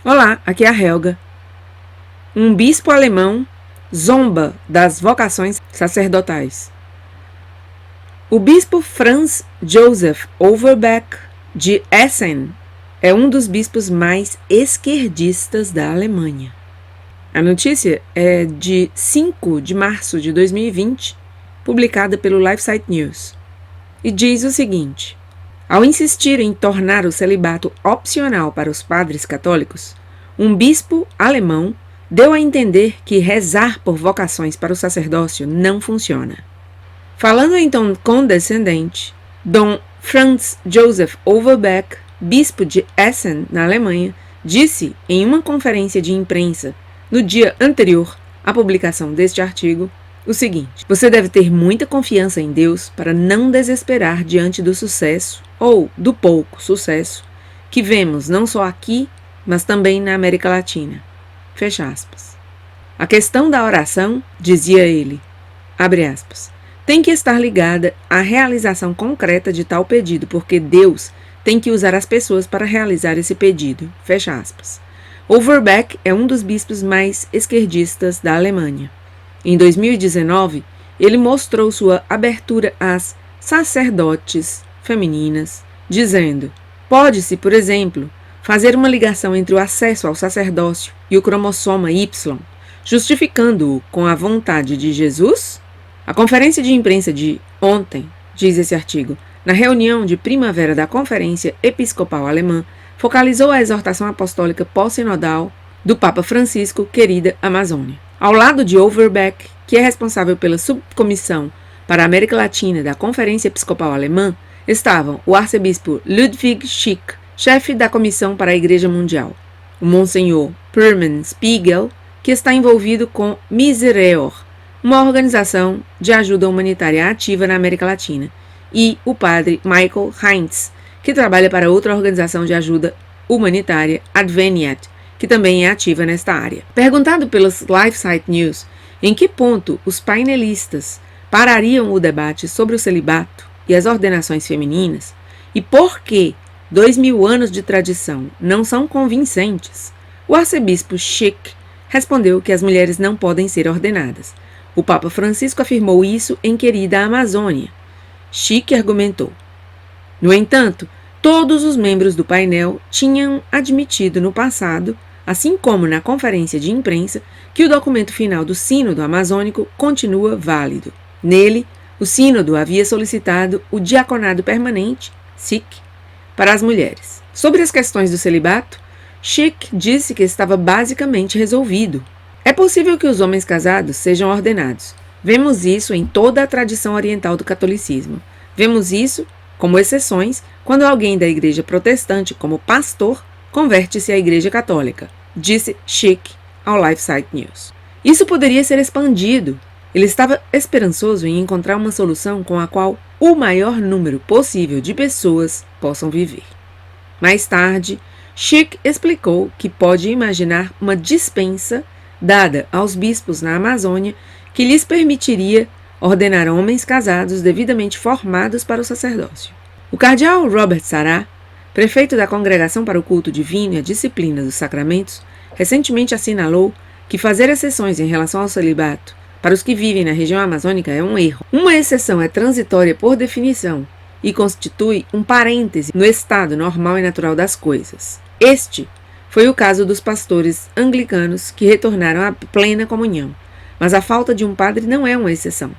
Olá, aqui é a Helga. Um bispo alemão zomba das vocações sacerdotais. O bispo Franz Joseph Overbeck de Essen é um dos bispos mais esquerdistas da Alemanha. A notícia é de 5 de março de 2020, publicada pelo LifeSite News, e diz o seguinte: ao insistir em tornar o celibato opcional para os padres católicos, um bispo alemão deu a entender que rezar por vocações para o sacerdócio não funciona. Falando em tom condescendente, Dom Franz Joseph Overbeck, bispo de Essen, na Alemanha, disse em uma conferência de imprensa no dia anterior à publicação deste artigo o seguinte: você deve ter muita confiança em Deus para não desesperar diante do sucesso, ou do pouco sucesso, que vemos não só aqui, mas também na América Latina. Fecha aspas. A questão da oração, dizia ele, abre aspas, tem que estar ligada à realização concreta de tal pedido, porque Deus tem que usar as pessoas para realizar esse pedido. Fecha aspas. Overbeck é um dos bispos mais esquerdistas da Alemanha. Em 2019, ele mostrou sua abertura às sacerdotes femininas, dizendo: pode-se, por exemplo, fazer uma ligação entre o acesso ao sacerdócio e o cromossoma Y, justificando-o com a vontade de Jesus? A conferência de imprensa de ontem, diz esse artigo, na reunião de primavera da Conferência Episcopal Alemã, focalizou a exortação apostólica pós-sinodal do Papa Francisco, Querida Amazônia. Ao lado de Overbeck, que é responsável pela subcomissão para a América Latina da Conferência Episcopal Alemã, estavam o arcebispo Ludwig Schick, chefe da Comissão para a Igreja Mundial, o Monsenhor Perman Spiegel, que está envolvido com Misereor, uma organização de ajuda humanitária ativa na América Latina, e o padre Michael Heinz, que trabalha para outra organização de ajuda humanitária, Adveniat, que também é ativa nesta área. Perguntado pelas LifeSite News em que ponto os painelistas parariam o debate sobre o celibato e as ordenações femininas, e por que 2000 anos de tradição não são convincentes, o arcebispo Schick respondeu que as mulheres não podem ser ordenadas. O Papa Francisco afirmou isso em Querida Amazônia. Schick argumentou: no entanto, todos os membros do painel tinham admitido no passado, assim como na conferência de imprensa, que o documento final do Sínodo Amazônico continua válido. Nele, o Sínodo havia solicitado o diaconado permanente, SIC, para as mulheres. Sobre as questões do celibato, Schick disse que estava basicamente resolvido. É possível que os homens casados sejam ordenados. Vemos isso em toda a tradição oriental do catolicismo. Vemos isso, como exceções, quando alguém da igreja protestante, como pastor, converte-se à igreja católica, disse Schick ao LifeSite News. Isso poderia ser expandido. Ele estava esperançoso em encontrar uma solução com a qual o maior número possível de pessoas possam viver. Mais tarde, Schick explicou que pode imaginar uma dispensa dada aos bispos na Amazônia que lhes permitiria ordenar homens casados devidamente formados para o sacerdócio. O cardeal Robert Sarah, prefeito da Congregação para o Culto Divino e a Disciplina dos Sacramentos, recentemente assinalou que fazer exceções em relação ao celibato para os que vivem na região amazônica é um erro. Uma exceção é transitória por definição e constitui um parêntese no estado normal e natural das coisas. Este foi o caso dos pastores anglicanos que retornaram à plena comunhão, mas a falta de um padre não é uma exceção.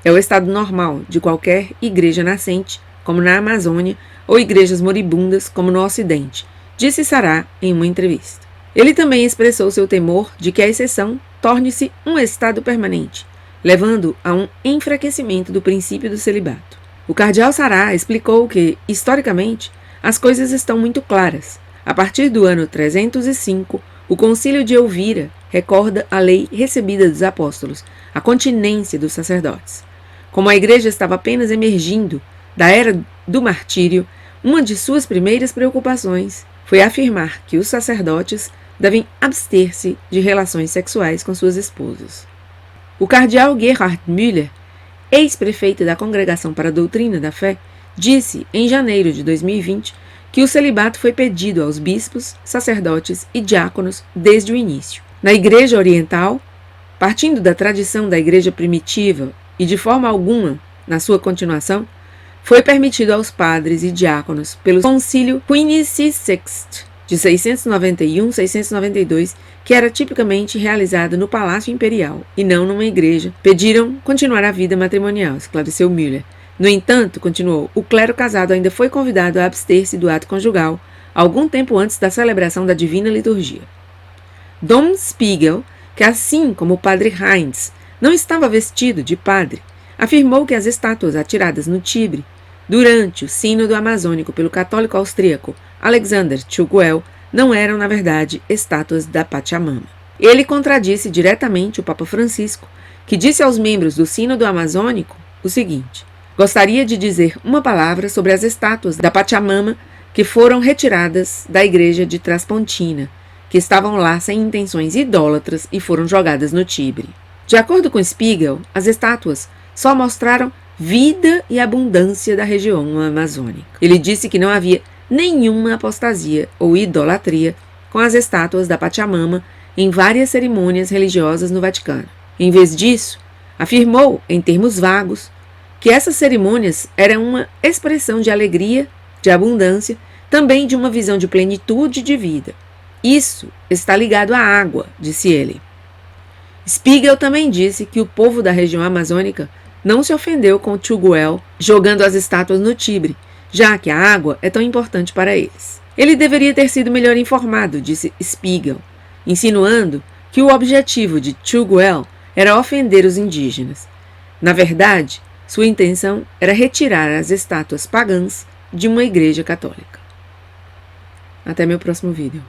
É o estado normal de qualquer igreja nascente, como na Amazônia, ou igrejas moribundas, como no Ocidente, disse Sarah em uma entrevista. Ele também expressou seu temor de que a exceção torne-se um estado permanente, levando a um enfraquecimento do princípio do celibato. O cardeal Sarah explicou que, historicamente, as coisas estão muito claras. A partir do ano 305, o Concílio de Elvira recorda a lei recebida dos apóstolos, a continência dos sacerdotes. Como a igreja estava apenas emergindo da era do martírio, uma de suas primeiras preocupações foi afirmar que os sacerdotes devem abster-se de relações sexuais com suas esposas. O cardeal Gerhard Müller, ex-prefeito da Congregação para a Doutrina da Fé, disse em janeiro de 2020 que o celibato foi pedido aos bispos, sacerdotes e diáconos desde o início. Na Igreja Oriental, partindo da tradição da Igreja primitiva e de forma alguma na sua continuação, foi permitido aos padres e diáconos pelo Concílio Quinissisext de 691-692, que era tipicamente realizado no Palácio Imperial e não numa igreja, pediram continuar a vida matrimonial, esclareceu Müller. No entanto, continuou, o clero casado ainda foi convidado a abster-se do ato conjugal algum tempo antes da celebração da Divina Liturgia. Dom Spiegel, que assim como o padre Heinz não estava vestido de padre, afirmou que as estátuas atiradas no Tibre durante o sínodo amazônico pelo católico austríaco Alexander Tugwell não eram, na verdade, estátuas da Pachamama. Ele contradisse diretamente o Papa Francisco, que disse aos membros do sínodo amazônico o seguinte: gostaria de dizer uma palavra sobre as estátuas da Pachamama que foram retiradas da igreja de Traspontina, que estavam lá sem intenções idólatras e foram jogadas no Tibre. De acordo com Spiegel, as estátuas só mostraram vida e abundância da região amazônica. Ele disse que não havia nenhuma apostasia ou idolatria com as estátuas da Pachamama em várias cerimônias religiosas no Vaticano. Em vez disso, afirmou, em termos vagos, que essas cerimônias eram uma expressão de alegria, de abundância, também de uma visão de plenitude de vida. Isso está ligado à água, disse ele. Spiegel também disse que o povo da região amazônica não se ofendeu com Tugwell jogando as estátuas no Tibre, já que a água é tão importante para eles. Ele deveria ter sido melhor informado, disse Spiegel, insinuando que o objetivo de Tugwell era ofender os indígenas. Na verdade, sua intenção era retirar as estátuas pagãs de uma igreja católica. Até meu próximo vídeo.